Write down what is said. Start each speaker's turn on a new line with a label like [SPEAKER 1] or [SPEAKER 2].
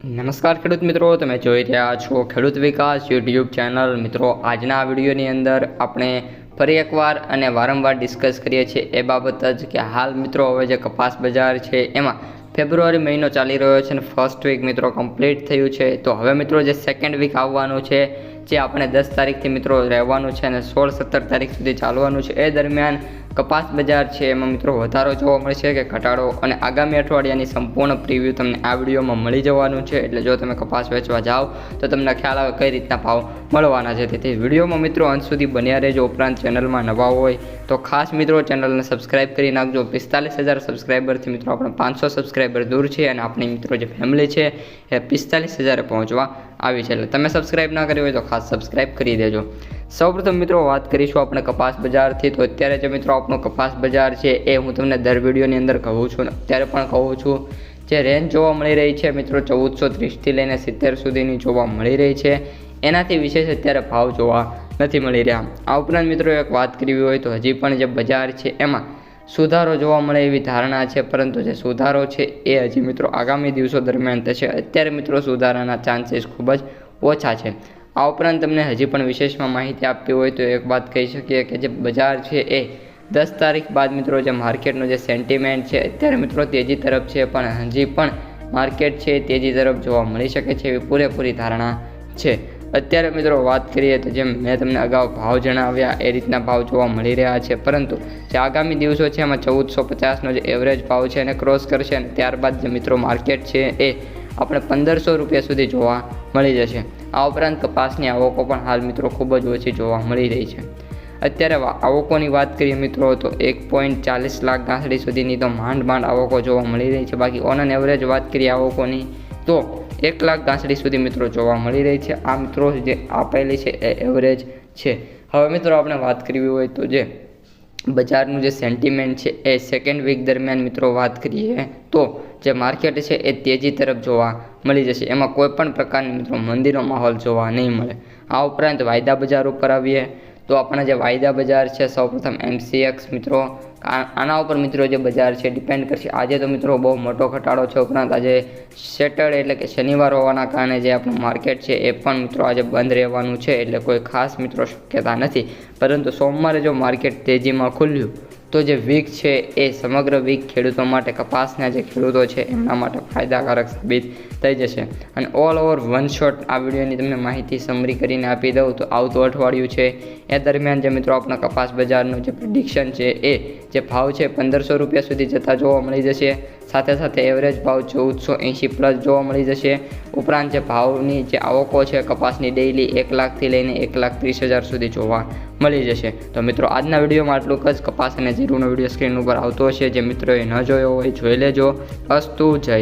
[SPEAKER 1] નમસ્કાર ખેડૂત મિત્રો, તમે જોઈ રહ્યા છો ખેડૂત વિકાસ યુટ્યુબ ચેનલ। મિત્રો, આજના વિડીયોની અંદર આપણે ફરી એકવાર અને વારંવાર ડિસ્કસ કરીએ છીએ એ બાબત જ કે હાલ મિત્રો હવે જે કપાસ બજાર છે એમાં ફેબ્રુઆરી મહિનો ચાલી રહ્યો છે અને ફર્સ્ટ વીક મિત્રો કમ્પ્લીટ થયું છે। તો હવે મિત્રો જે સેકન્ડ વીક આવવાનું છે જે આપણે 10 તારીખથી મિત્રો રહેવાનું છે અને 16-17 તારીખ સુધી ચાલવાનું છે, એ દરમિયાન કપાસ બજાર છે એમાં મિત્રો વધારો જોવા મળશે કે ઘટાડો, અને આગામી અઠવાડિયાની સંપૂર્ણ પ્રિવ્યૂ તમને આ વિડીયોમાં મળી જવાનું છે। એટલે જો તમે કપાસ વેચવા જાઓ તો તમને ખ્યાલ આવે કઈ રીતના ભાવ મળવાના છે। તેથી વિડીયોમાં મિત્રો અંત સુધી બન્યા રહેજો। ઉપરાંત ચેનલમાં નવા હોય તો ખાસ મિત્રો ચેનલને સબસ્ક્રાઈબ કરી નાખજો। 45,000 સબસ્ક્રાઈબરથી મિત્રો આપણે 500 સબસ્ક્રાઈબર દૂર છે અને આપણી મિત્રો જે ફેમિલી છે એ 45,000 પહોંચવા આવી છે। એટલે તમે સબસ્ક્રાઈબ ના કરી હોય તો ખાસ સબસ્ક્રાઈબ કરી દેજો। સૌપ્રથમ મિત્રો વાત કરીશું આપણે કપાસ બજારથી। તો અત્યારે જે મિત્રો આપણો કપાસ બજાર છે એ હું તમને દર વિડીયોની અંદર કહું છું, અત્યારે પણ કહું છું, જે રેન્જ જોવા મળી રહી છે મિત્રો 1430થી લઈને 70 સુધીની જોવા મળી રહી છે। એનાથી વિશેષ અત્યારે ભાવ જોવા નથી મળી રહ્યા। આ ઉપરાંત મિત્રો એક વાત કરવી હોય તો હજી પણ જે બજાર છે એમાં સુધારો જોવા મળે એવી ધારણા છે, પરંતુ જે સુધારો છે એ હજી મિત્રો આગામી દિવસો દરમિયાન થશે। અત્યારે મિત્રો સુધારાના ચાન્સીસ ખૂબ જ ઓછા છે। આ ઉપરાંત તમને હજી પણ વિશેષમાં માહિતી આપવી હોય તો એક વાત કહી શકીએ કે જે બજાર છે એ 10 તારીખ બાદ મિત્રો જે માર્કેટનો જે સેન્ટિમેન્ટ છે અત્યારે મિત્રો તેજી તરફ છે, પણ હજી પણ માર્કેટ છે તેજી તરફ જોવા મળી શકે છે એવી પૂરેપૂરી ધારણા છે। અત્યારે મિત્રો વાત કરીએ તો જેમ મેં તમને અગાઉ ભાવ જણાવ્યા એ રીતના ભાવ જોવા મળી રહ્યા છે, પરંતુ જે આગામી દિવસો છે એમાં 1450નો જે એવરેજ ભાવ છે એને ક્રોસ કરશે અને ત્યારબાદ જે મિત્રો માર્કેટ છે એ આપણે 1500 રૂપિયા સુધી જોવા મળી જશે। આ ઉપરાંત કપાસની આવકો પણ હાલ મિત્રો ખૂબ જ ઓછી જોવા મળી રહી છે। અત્યારે આવકોની વાત કરીએ મિત્રો તો 1.40 લાખ ગાંસડી સુધીની તો માંડ આવકો જોવા મળી રહી છે। બાકી ઓન એન એવરેજ વાત કરીએ આવકોની તો 1 લાખ ગાંસડી સુધી મિત્રો જોવા મળી રહી છે। આ મિત્રો જે આપેલી છે એ એવરેજ છે। હવે મિત્રો આપણે વાત કરવી હોય તો જે બજારનું જે સેન્ટિમેન્ટ છે એ સેકન્ડ વીક દરમિયાન મિત્રો વાત કરીએ તો જે માર્કેટ છે એ તેજી તરફ જોવા મળી જશે, એમાં કોઈ પણ પ્રકારની મિત્રો મંદીનો માહોલ જોવા નહીં મળે। આ ઉપરાંત વાયદા બજાર ઉપર આવીએ તો આપણા જે વાયદા બજાર છે સૌપ્રથમ MCX મિત્રો આના ઉપર મિત્રો જે બજાર છે ડિપેન્ડ કરશે। આજે તો મિત્રો બહુ મોટો ઘટાડો છે, ઉપરાંત આજે સેટરડે એટલે કે શનિવાર હોવાના કારણે જે આપણું માર્કેટ છે એ પણ મિત્રો આજે બંધ રહેવાનું છે, એટલે કોઈ ખાસ મિત્રો શક્યતા નથી। પરંતુ સોમવારે જો માર્કેટ તેજીમાં ખુલ્યું તો જે વીક છે એ સમગ્ર વીક ખેડૂતો માટે, કપાસના જે ખેડૂતો છે એમના માટે ફાયદાકારક સાબિત થઈ જશે। અને ઓલ ઓવર વન શોટ આ વિડીયોની તમને માહિતી સમરી કરીને આપી દઉં તો આવતું અઠવાડિયું છે એ દરમિયાન જે મિત્રો આપણા કપાસ બજારનું જે પ્રિડિક્શન છે એ જે ભાવ છે 1500 રૂપિયા સુધી જતા જોવા મળી જશે। સાથે સાથે એવરેજ ભાવ 1480 પ્લસ જોવા મળી જશે। ઉપરાંત જે ભાવની જે આવકો છે કપાસની ડેઇલી 1 લાખથી લઈને 1,30,000 સુધી જોવા મળી જશે। તો મિત્રો આજના વિડીયોમાં આટલું જ। કપાસ અને જીરુંનો વિડીયો સ્ક્રીન ઉપર આવતો હશે, જે મિત્રોએ ન જોયો હોય જોઈ લેજો। અસ્તુ, જય